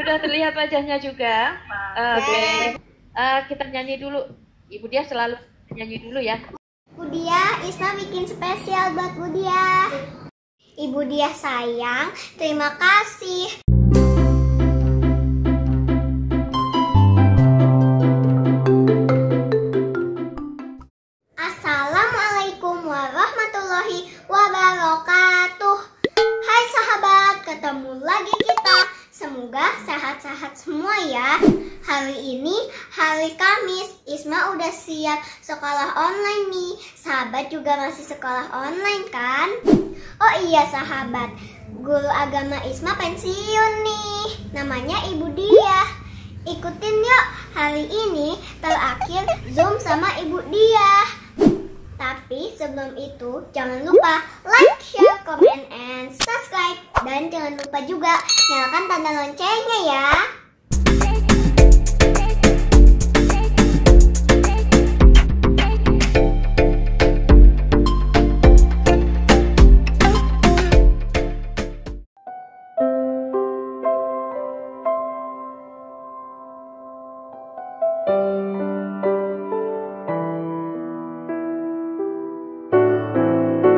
Udah terlihat wajahnya juga. Oke. Kita nyanyi dulu. Ibu dia selalu nyanyi dulu ya. Budia, Isma bikin spesial buat Budia. Ibu dia sayang, terima kasih. Assalamualaikum warahmatullahi wabarakatuh. Hai sahabat, ketemu lagi kita. Semoga sehat-sehat semua ya. Hari ini hari Kamis, Isma udah siap sekolah online nih. Sahabat juga masih sekolah online kan? Oh iya sahabat, guru agama Isma pensiun nih. Namanya Ibu Dia. Ikutin yuk, hari ini terakhir Zoom sama Ibu Dia. Tapi sebelum itu jangan lupa like, share, comment, and subscribe. Dan jangan lupa juga nyalakan tanda loncengnya ya.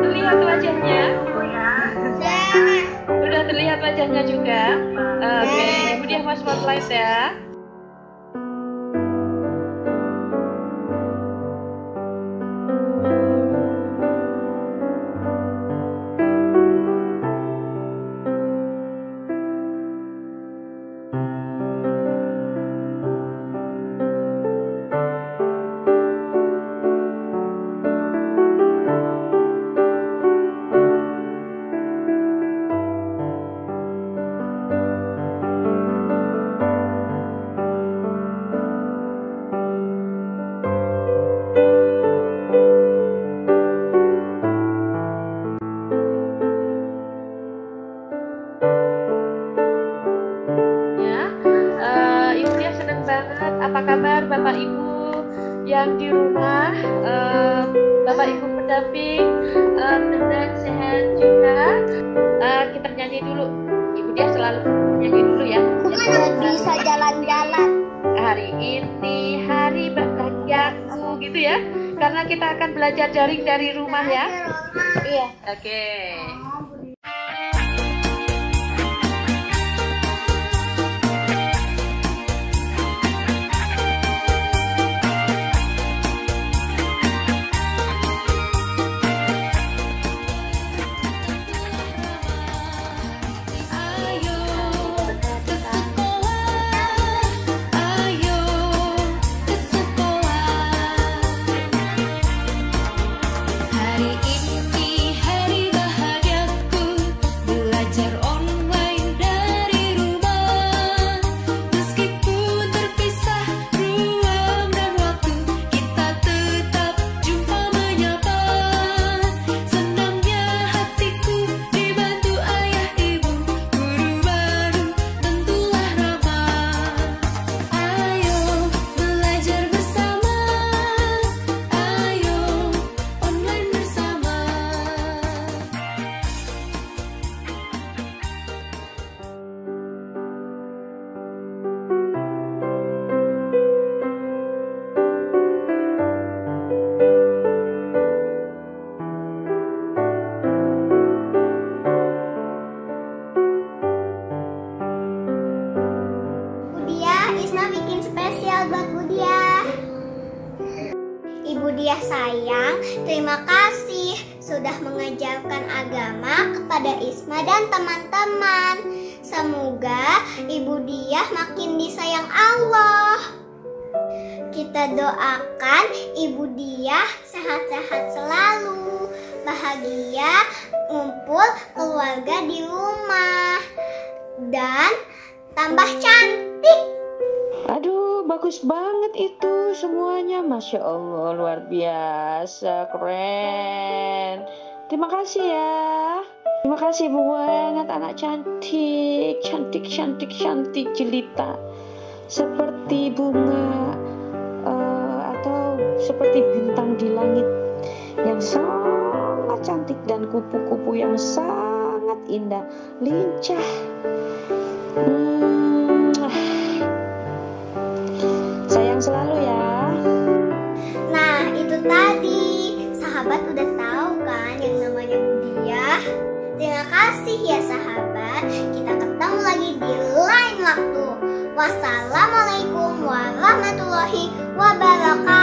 Terlihat wajahnya? Udah terlihat wajahnya juga. Oke, Ibu dia mau spotlight ya. Apa kabar Bapak Ibu yang di rumah, Bapak Ibu pendamping, dan sehat juga. Kita nyanyi dulu. Ibu dia selalu nyanyi dulu ya. Bisa jalan-jalan. Hari ini hari bahagiaku gitu ya. Karena kita akan belajar daring dari rumah ya. Iya. Oke. Ibu dia sayang, terima kasih sudah mengajarkan agama kepada Isma dan teman-teman. Semoga Ibu dia makin disayang Allah. Kita doakan Ibu dia sehat-sehat selalu, bahagia, ngumpul keluarga di rumah, dan tambah cantik. Aduh, bagus banget itu semuanya. Masya Allah, luar biasa, keren. Terima kasih ya. Terima kasih banget, anak cantik. Cantik jelita. Seperti bunga atau seperti bintang di langit yang sangat cantik, dan kupu-kupu yang sangat indah, lincah. Kita ketemu lagi di lain waktu. Wassalamualaikum warahmatullahi wabarakatuh.